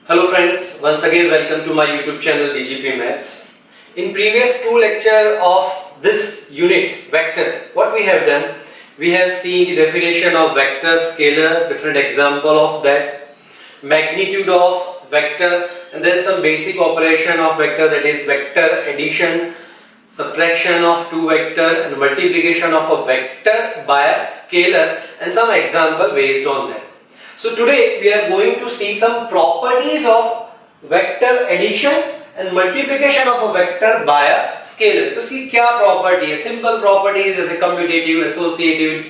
Hello friends, once again welcome to my YouTube channel DGP Maths. In previous two lecture of this unit vector, what we have done, we have seen the definition of vector, scalar, different example of that, magnitude of vector, and then some basic operation of vector, that is vector addition, subtraction of two vector and multiplication of a vector by a scalar, and some example based on that. So today we are going to see some properties of vector addition and multiplication of a vector by a scalar. तो इसकी क्या property है? Simple properties जैसे commutative, associative,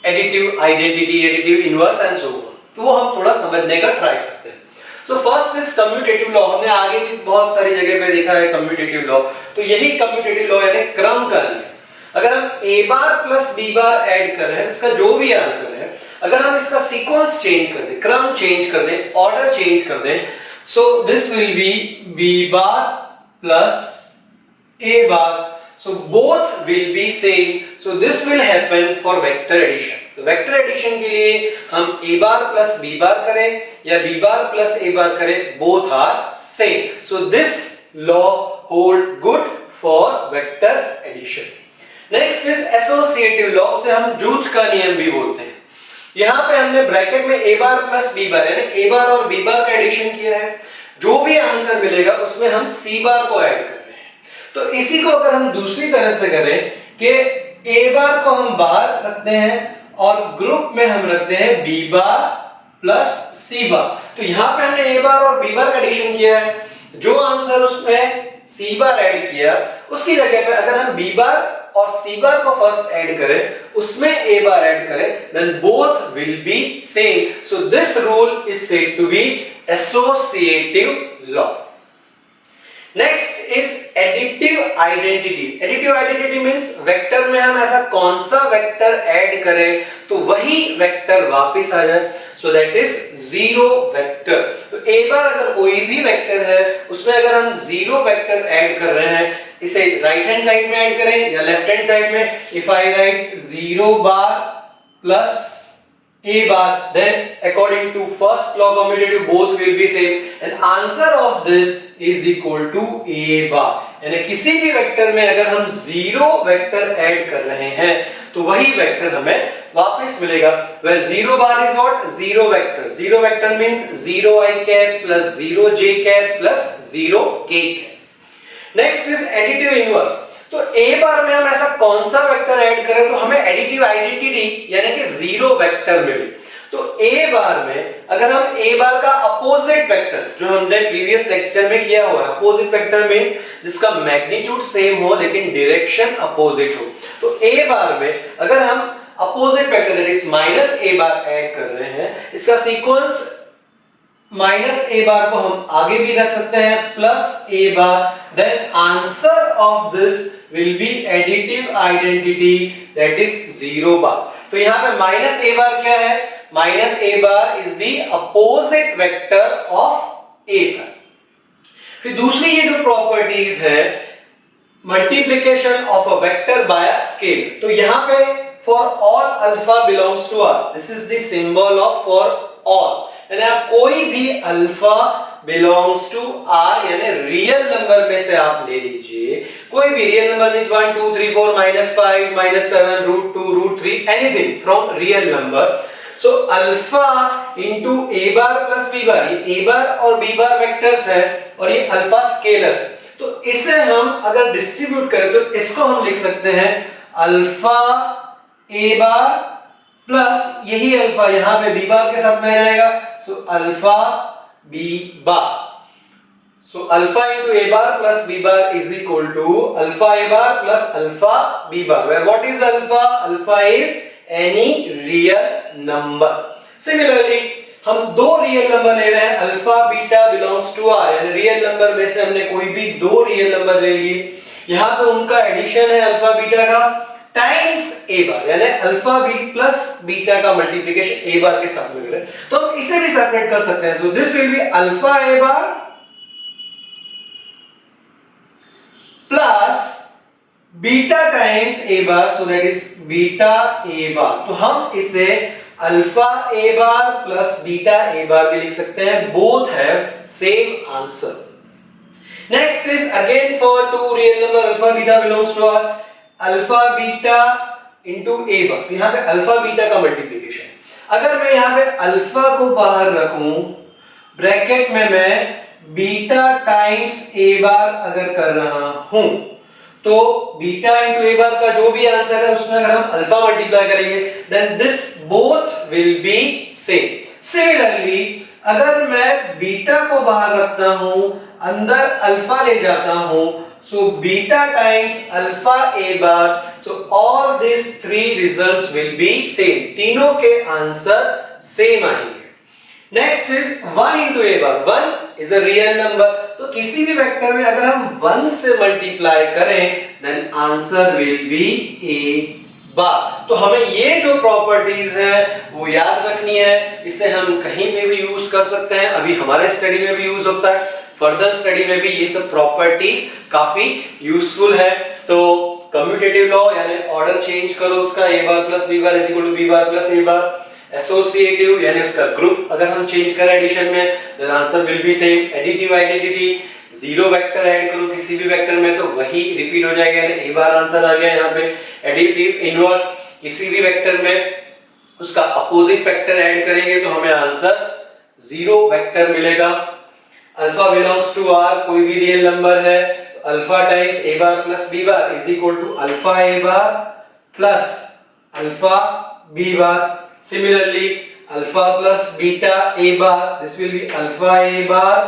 additive, identity, additive, inverse and so on, तो वो हम थोड़ा समझने का ट्राई करते हैं. So first is commutative law. हमने आगे भी बहुत सारी जगह पे देखा है कम्यूटेटिव लॉ. तो यही कम्यूटेटिव लॉ यानी क्रम का नियम. अगर हम a bar plus b bar add कर रहे हैं, इसका जो भी आंसर है, अगर हम इसका सीक्वेंस चेंज कर दें, क्रम चेंज कर दें, ऑर्डर चेंज कर दें, सो this will B b bar plus a bar. So both will be same. So this will happen for vector addition. तो वेक्टर एडिशन के लिए हम a बार प्लस b बार करें या b बार प्लस a बार करें, both are same. So this law hold good for vector addition. Next is associative law, उसे हम जूथ का नियम भी बोलते हैं. यहां पे हमने ब्रैकेट में a बार प्लस b बार यानी a बार और b बार का एडिशन किया है. जो भी आंसर मिलेगा उसमें हम c बार को ऐड कर रहे हैं. तो इसी को अगर हम दूसरी तरह से करें कि a बार को हम बाहर रखते हैं और ग्रुप में हम रखते हैं b बार प्लस c बार. तो यहां पे हमने a बार और b बार का एडिशन किया है. जो आंसर उसमें c बार ऐड किया, उसकी जगह पे अगर हम b बार और c बार को फर्स्ट ऐड करें, उसमें a बार ऐड करें, then both will be same. So this rule is said to be associative law. Next is additive identity. Additive identity means vector में हम ऐसा कौन सा वेक्टर ऐड करें तो वही वेक्टर वापस आ जाए. So that is zero vector. तो a बार अगर कोई भी वेक्टर है, उसमें अगर हम जीरो वेक्टर ऐड कर रहे हैं, इसे राइट हैंड साइड में ऐड करें या लेफ्ट हैंड साइड में, if I write 0 bar plus a bar, then according to first law commutative both will be same and answer of this is equal to a bar. यानी किसी भी vector में अगर हम zero vector add कर रहे हैं तो वही वेक्टर हमें वापस मिलेगा. where 0 bar is what? Zero vector. Zero vector means 0 I cap plus 0 j cap plus 0 k cap. Next is additive inverse. तो a बार में हम ऐसा कौन सा वेक्टर ऐड करें तो हमें एडिटिव आइडेंटिटी यानी कि जीरो वेक्टर मिले. तो a बार में अगर हम a बार का अपोजिट वेक्टर, जो हमने प्रीवियस लेक्चर में किया हुआ है, अपोजिट वेक्टर मींस जिसका मैग्नीट्यूड सेम हो लेकिन डायरेक्शन अपोजिट हो. तो a बार में अगर हम opposite vector that is minus a bar add कर रहे हैं, इसका सीक्वेंस माइनस a बार को हम आगे भी रख सकते हैं plus a bar, then answer of this will be additive identity that is 0 bar. तो यहां पे माइनस a बार क्या है? Minus a bar is the opposite vector of a बार. फिर दूसरी ये जो प्रॉपर्टीज है multiplication of a vector by a scale. तो यहां पे for all alpha belongs to r, this is the symbol of for all. यानी आप कोई भी अल्फा बिलोंग्स टू आर यानी रियल नंबर में से आप ले लीजिए. कोई भी real number means 1 2 3 4 -5 -7 √2 √3 anything from real number. So alpha into a bar plus b बार, ये a बार और b बार वेक्टर्स है और ये अल्फा स्केलर. तो इसे हम अगर डिस्ट्रीब्यूट करें तो इसको हम लिख सकते हैं अल्फा a बार प्लस यही अल्फा यहां पे b बार के साथ में रहेगा. So alpha b bar. So alpha into a bar plus b bar is equal to alpha a bar plus alpha b bar. Where what is alpha? Alpha is any real number. Similarly हम दो real number ले रहे हैं, alpha beta belongs to r यानी real number में से हमने कोई भी दो रियल नंबर ले लिए. यहां पे उनका एडिशन है अल्फा बीटा का टाइम्स a बार यानी अल्फा b प्लस बीटा का मल्टीप्लिकेशन a बार के साथ में करें तो हम इसे भी सेपरेट कर सकते हैं. So this will be alpha a bar plus beta times a bar, so that is beta a bar. तो हम इसे alpha A bar plus beta A bar भी लिख सकते हैं, both have same answer. Next is again for two real number alpha beta belongs to R alpha beta into A bar. यहां पे alpha beta का मल्टीप्लिकेशन, अगर मैं यहां पे अल्फा को बाहर रखूं, ब्रैकेट में मैं बीटा टाइम्स ए बार अगर कर रहा हूं, तो बीटा इंटू ए बार का जो भी आंसर है उसमें अगर हम अल्फा मल्टीप्लाई करेंगे then this both will be same. Similarly अगर मैं बीटा को बाहर रखता हूं, अंदर अल्फा ले जाता हूं, so beta times alpha A bar, so all this three results will be same, तीनों के आंसर सेम आएंगे। Next is 1 into a bar, 1 is a real number, तो किसी भी वेक्टर में अगर हम 1 से मल्टीप्लाई करें then answer will be a bar. तो हमें ये जो प्रॉपर्टीज है वो याद रखनी है, इसे हम कहीं पे भी यूज कर सकते हैं, अभी हमारे स्टडी में भी यूज होता है, फर्दर स्टडी में भी ये सब प्रॉपर्टीज काफी यूजफुल है। तो कम्यूटेटिव लॉ यानी ऑर्डर चेंज करो उसका, a bar plus b bar is equal to b bar plus a bar. Associative यानी उसका ग्रुप अगर हम चेंज करें एडिशन में then answer will be same. Additive identity, zero vector add करो किसी भी वेक्टर में तो वही रिपीट हो जाएगा, यानी ए बार आंसर आ गया यहाँ पे। एडिटिव इनवर्स, किसी भी वेक्टर में उसका अपोजिट वेक्टर ऐड करेंगे तो हमें आंसर जीरो वेक्टर मिलेगा। अल्फा बिलोंग्स टू आर, कोई भी रियल नंबर है तो alpha times a bar plus b bar is equal to alpha A bar plus alpha b bar. Similarly, alpha plus beta a bar, this will be alpha a bar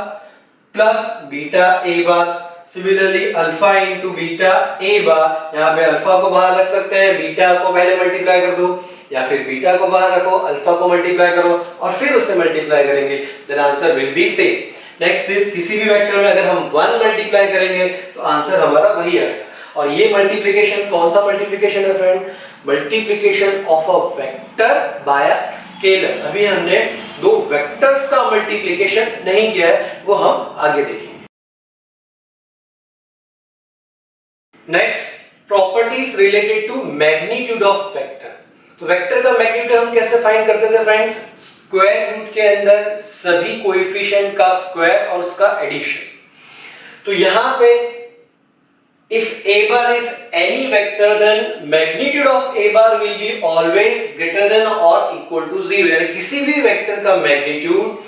plus beta a bar. Similarly, alpha into beta a bar, यहाँ पे alpha को बाहर रख सकते हैं, beta को पहले multiply कर दो, या फिर beta को बाहर रखो, alpha को मल्टीप्लाई करो और फिर उसे मल्टीप्लाई करेंगे, then answer will be same. Next is किसी भी वेक्टर में अगर हम 1 मल्टीप्लाई करेंगे तो आंसर हमारा वही आएगा। और ये मल्टीप्लिकेशन कौन सा मल्टीप्लिकेशन है friend? Multiplication of a vector by a scalar. अभी हमने दो वेक्टर्स का मल्टीप्लिकेशन नहीं किया है, वो हम आगे देखेंगे। Next, properties related to magnitude of vector. तो वेक्टर का मैग्नीट्यूड हम कैसे फाइंड करते थे फ्रेंड्स? स्क्वायर रूट के अंदर सभी कोएफिशिएंट का स्क्वायर और उसका एडिशन। तो यहां पे if a bar is any vector then magnitude of a bar will be always greater than or equal to 0, यानी किसी भी वेक्टर का मैग्नीट्यूड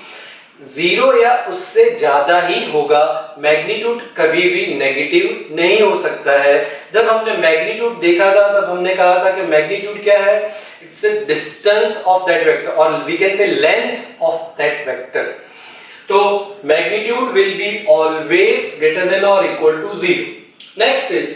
0 या उससे ज्यादा ही होगा, मैग्नीट्यूड कभी भी नेगेटिव नहीं हो सकता है। जब हमने मैग्नीट्यूड देखा था तब हमने कहा था कि मैग्नीट्यूड क्या है? It's a distance of that vector or we can say length of that vector. तो magnitude will be always greater than or equal to 0। Next is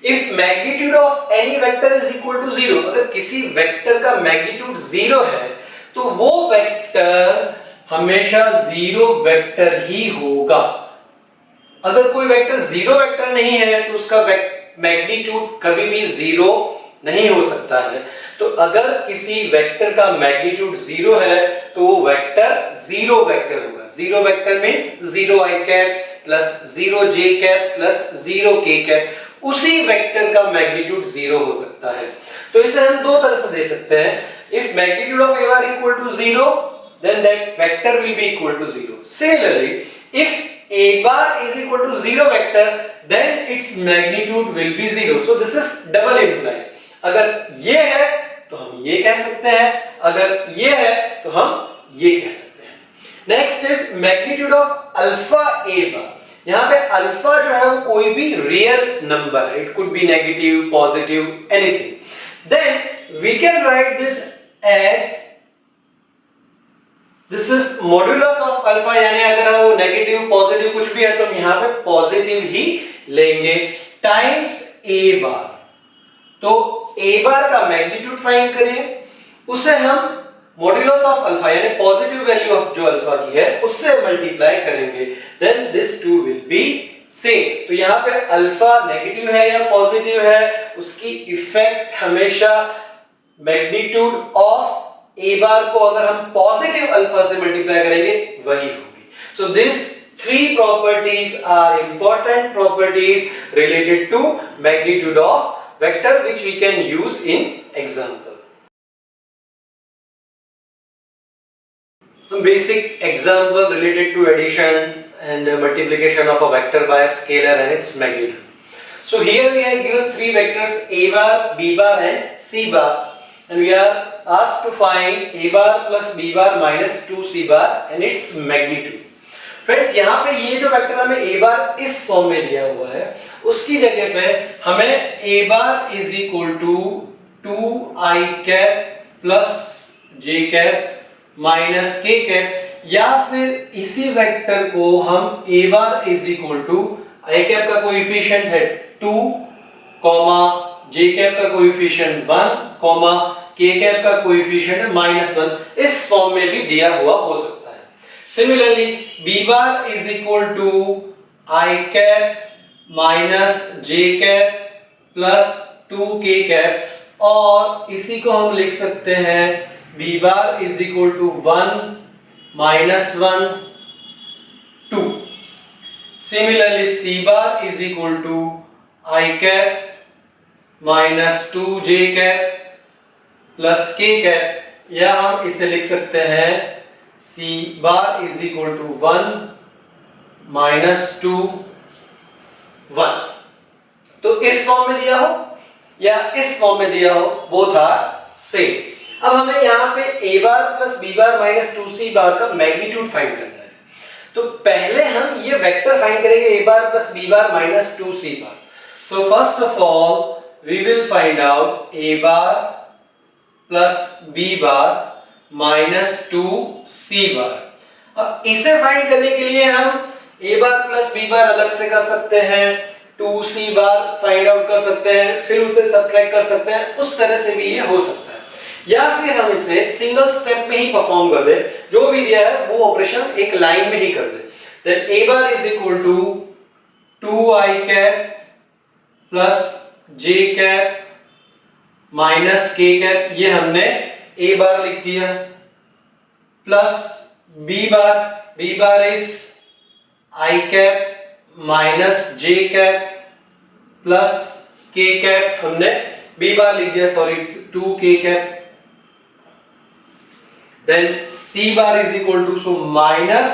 if magnitude of any vector is equal to 0, अगर किसी vector का magnitude 0 है तो वो vector हमेशा 0 vector ही होगा। अगर कोई वेक्टर 0 वेक्टर नहीं है तो उसका मैग्नीट्यूड कभी भी 0 नहीं हो सकता है। तो अगर किसी वेक्टर का मैग्नीट्यूड 0 है तो वो वेक्टर 0 वेक्टर होगा। 0 vector means 0 i cap plus 0 j cap plus 0 k cap, उसी वेक्टर का मैग्नीट्यूड 0 हो सकता है। तो इसे हम दो तरह से दे सकते हैं। If magnitude of a bar equal to 0 then that vector will be equal to 0. Similarly, if a bar is equal to 0 vector then its magnitude will be 0. So this is double implies. अगर ये है तो हम ये कह सकते हैं, अगर ये है तो हम ये कह सकते हैं। Next is magnitude of alpha A bar. यहां पे अल्फा जो है वो कोई भी रियल नंबर है, it could be negative, positive, anything. Then we can write this as this is modulus of alpha, यानी अगर वो नेगेटिव पॉजिटिव कुछ भी है तो हम यहां पे पॉजिटिव ही लेंगे, टाइम्स ए बार। तो ए बार का मैग्नीट्यूड फाइंड करें, उसे हम मॉड्यूलस ऑफ अल्फा यानी पॉजिटिव वैल्यू ऑफ जो अल्फा की है उससे मल्टीप्लाई करेंगे, then this two will be same. तो यहां पे अल्फा नेगेटिव है या पॉजिटिव है, उसकी इफेक्ट हमेशा मैग्नीट्यूड ऑफ ए बार को अगर हम पॉजिटिव अल्फा से मल्टीप्लाई करेंगे वही होगी। So this three properties are important properties related to magnitude of vector which we can use in example. some basic example related to addition and multiplication of a vector by a scalar and its magnitude. So here we have given three vectors a bar, b bar and c bar, and we are asked to find a bar plus b bar minus 2c bar and its magnitude. Friends यहाँ पे ये जो vector हमें a बार इस form में दिया हुआ है, उसकी जगह पे हमें a bar is equal to 2i cap plus j cap minus k cap, या फिर इसी वेक्टर को हम a bar is equal to i cap का कोएफिशिएंट है 2, j कैप का कोएफिशिएंट 1, k कैप का कोएफिशिएंट है -1, इस फॉर्म में भी दिया हुआ हो सकता है। Similarly, b bar is equal to I cap minus j cap plus 2k cap, और इसी को हम लिख सकते हैं b bar is equal to 1 minus 1 2. Similarly, c bar is equal to I cap minus 2j cap plus k cap, या हम इसे लिख सकते हैं c bar is equal to 1 minus 2 1. तो इस फॉर्म में दिया हो या इस फॉर्म में दिया हो, बोथ आर सेम। अब हमें यहाँ पे a bar plus b bar minus 2c bar का मैग्नीट्यूड फाइंड करना है। तो पहले हम ये वेक्टर फाइंड करेंगे a bar plus b bar minus 2c bar. So first of all we will find out a bar plus b bar minus 2c bar. अब इसे फाइंड करने के लिए हम a bar plus b bar अलग से कर सकते हैं, 2c बार फाइंड आउट कर सकते हैं, फिर उसे सब्ट्रैक्ट कर सकते हैं, उस तरह से भी ये हो सकता है। या फिर हम इसे सिंगल स्टेप में ही परफॉर्म कर दे, जो भी दिया है वो ऑपरेशन एक लाइन में ही कर दे। Then a bar is equal to 2i cap plus j cap minus k cap, ये हमने a बार लिख दिया, plus b bar is i cap minus j cap plus k cap, हमने b बार लिख दिया, sorry 2k cap. Then c bar is equal to, so minus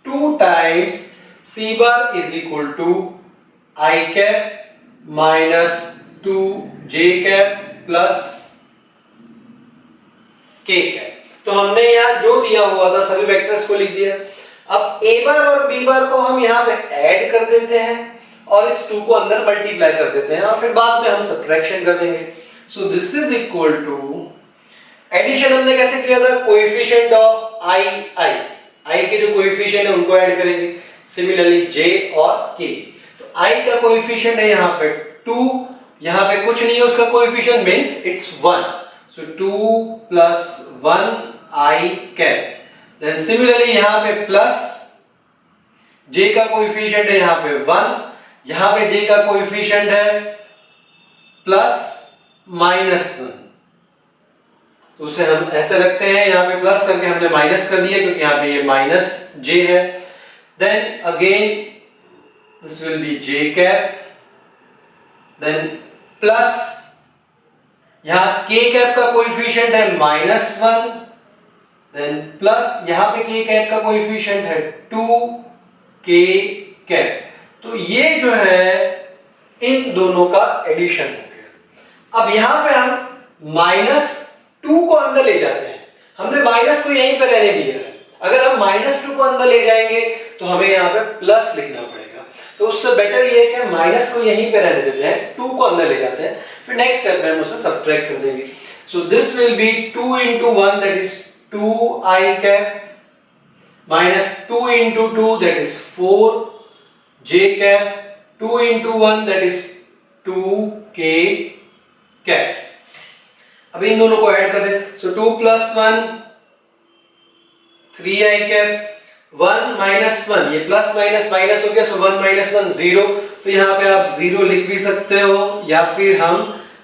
2 times c bar is equal to i cap minus 2j cap plus k cap. तो हमने यहाँ जो दिया हुआ था सभी वेक्टर्स को लिख दिया। अब a बार और b बार को हम यहाँ पे ऐड कर देते हैं और इस 2 को अंदर मल्टीप्लाई कर देते हैं, और फिर बाद में हम सब्ट्रैक्शन कर देंगे। So this is equal to, addition हमने कैसे किया था, कोएफिशिएंट ऑफ i के जो कोएफिशिएंट है उनको ऐड करेंगे, सिमिलरली j और k। तो i का कोएफिशिएंट है यहाँ पे 2, यहाँ पे कुछ नहीं है उसका coefficient, means it's 1, so 2 plus 1 i cap। then similarly यहाँ पे प्लस j का कोएफिशिएंट है यहाँ पे 1, यहाँ पे j का कोएफिशिएंट है प्लस माइनस 1, तो उसे हम ऐसे रखते हैं, यहाँ पे प्लस करके हमने माइनस कर दिया क्योंकि यहाँ पे ये माइनस j है। then again this will be j cap, then plus यहाँ k कैप का कोएफिशिएंट है -1, देन प्लस यहाँ पे k कैप का कोएफिशिएंट है 2k कैप। तो ये जो है इन दोनों का एडिशन हो गया। अब यहाँ पे हम -2 को अंदर ले जाते हैं, हमने माइनस को यहीं पे रहने दिया है। अगर हम -2 को अंदर ले जाएंगे तो हमें यहाँ पे प्लस लिखना पड़ेगा, तो उससे बेटर ये है कि हम माइनस को यहीं पे रहने देते हैं, 2 को अंदर ले जाते हैं, फिर नेक्स्ट स्टेप में हम उसे सब्ट्रैक्ट कर देंगे। So this will B 2 into 1 that is 2i cap minus 2 into 2 that is 4j cap, 2 into 1 that is 2k cap। अब इन दोनों को ऐड कर दें, सो 2 plus 1 3i cap, 1 minus 1, ये प्लस माइनस माइनस हो गया, सो 1 minus 1 0, तो यहाँ पे आप 0 लिख भी सकते हो, या फिर हम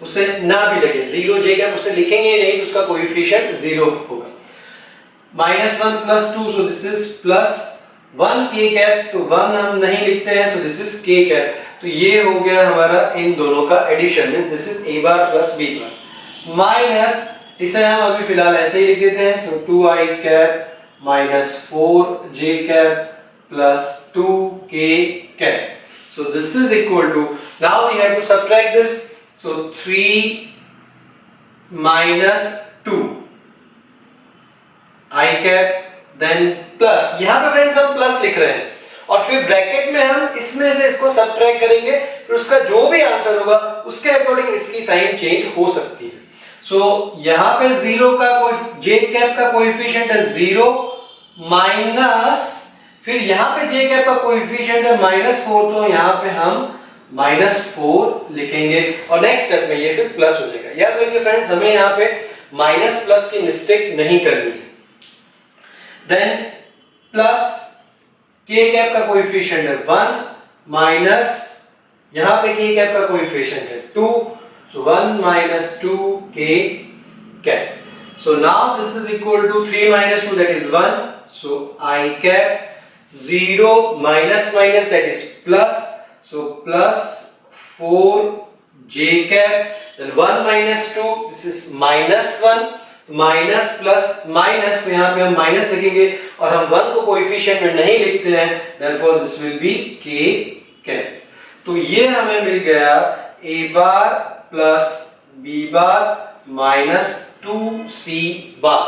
उसे ना भी लिखें, 0 j कैप उसे लिखेंगे नहीं तो उसका कोएफिशिएंट 0 होगा। -1 plus 2, so this is plus 1 k cap, तो 1 हम नहीं लिखते हैं, so this is k cap. तो ये हो गया हमारा इन दोनों का addition, means this is a bar plus b bar, minus इसे हम अभी फिलहाल ऐसे ही लिख देते हैं, so 2i cap minus 4j cap plus 2k cap. So this is equal to, now we have to subtract this, so 3 minus 2 I cap, then plus, यहाँ पे फ्रेंड्स हम प्लस लिख रहे हैं और फिर ब्रैकेट में हम इसमें से इसको सबट्रैक्ट करेंगे, फिर उसका जो भी आंसर होगा उसके अकॉर्डिंग इसकी साइन चेंज हो सकती है। सो यहाँ पे जीरो का जे कैप का कोएफिशिएंट है 0 माइनस, फिर यहाँ पे जे कैप का कोएफिशिएंट है -4, तो यहाँ पे हम -4 लिखेंगे और नेक्स्ट स्टेप में ये फिर प्लस हो जाएगा। याद रखिए फ्रेंड्स, हमें यहाँ पे माइनस प्लस की मिस्टेक नहीं करनी है। देन प्लस के कैप का कोएफिशिएंट है 1 माइनस, यहाँ पे के कैप का कोएफिशिएंट है 2, so 1 minus 2 k cap. So now this is equal to 3 minus 2, that is 1, so I cap, 0 minus minus, that is plus, so plus 4 j cap, then 1 minus 2, this is minus 1, minus plus minus, तो यहाँ पे हम minus लिखेंगे और हम 1 को coefficient में नहीं लिखते हैं, therefore this will be k cap. तो ये हमें मिल गया a bar plus b bar minus 2c bar.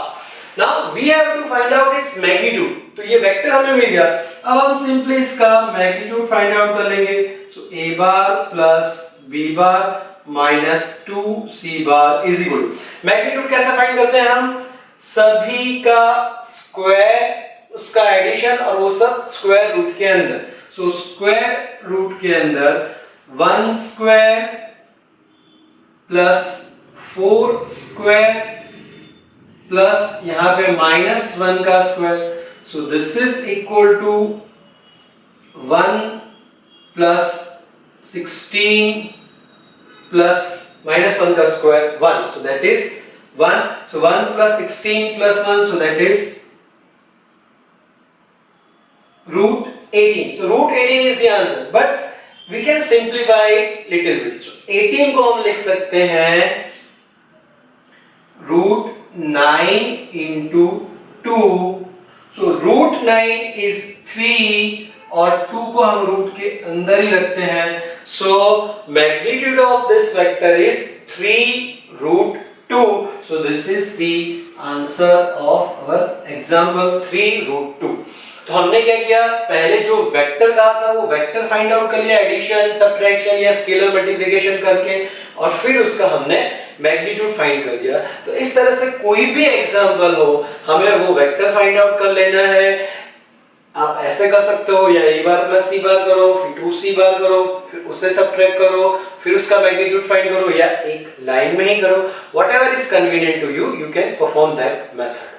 Now we have to find out its magnitude. तो ये वेक्टर हमें मिल गया, अब हम सिंपली इसका मैग्नीट्यूड फाइंड आउट कर लेंगे। So a bar plus b bar minus 2c bar is equal to, magnitude कैसे फाइंड करते हैं हम, सभी का स्क्वायर, उसका एडिशन और वो सब स्क्वायर रूट के अंदर। सो स्क्वायर रूट के अंदर 1 स्क्वायर प्लस 4 स्क्वायर प्लस यहाँ पे -1 का square, so this is equal to 1 plus 16 plus -1 का square 1, so that is 1, so 1 plus 16 plus 1, so that is root 18. So root 18 is the answer, but we can simplify it little bit. So 18 को हम लिख सकते हैं root 9 into 2, so root 9 is 3 और 2 को हम root के अंदर ही रखते हैं, so magnitude of this vector is 3 root 2, so this is the answer of our example 3 root 2. तो हमने क्या किया, पहले जो वेक्टर कहा था वो वेक्टर फाइंड आउट कर लिया एडिशन, सब्ट्रैक्शन या स्केलर मल्टीप्लिकेशन करके, और फिर उसका हमने मैग्नीट्यूड फाइंड कर दिया। तो इस तरह से कोई भी एग्जांपल हो, हमें वो वेक्टर फाइंड आउट कर लेना है। आप ऐसे कर सकते हो, या a बार प्लस c बार करो, फिर 2c बार करो, फिर उससे सबट्रैक्ट करो, फिर उसका मैग्नीट्यूड फाइंड करो, या एक लाइन में ही करो। Whatever is convenient to you, you can perform that method.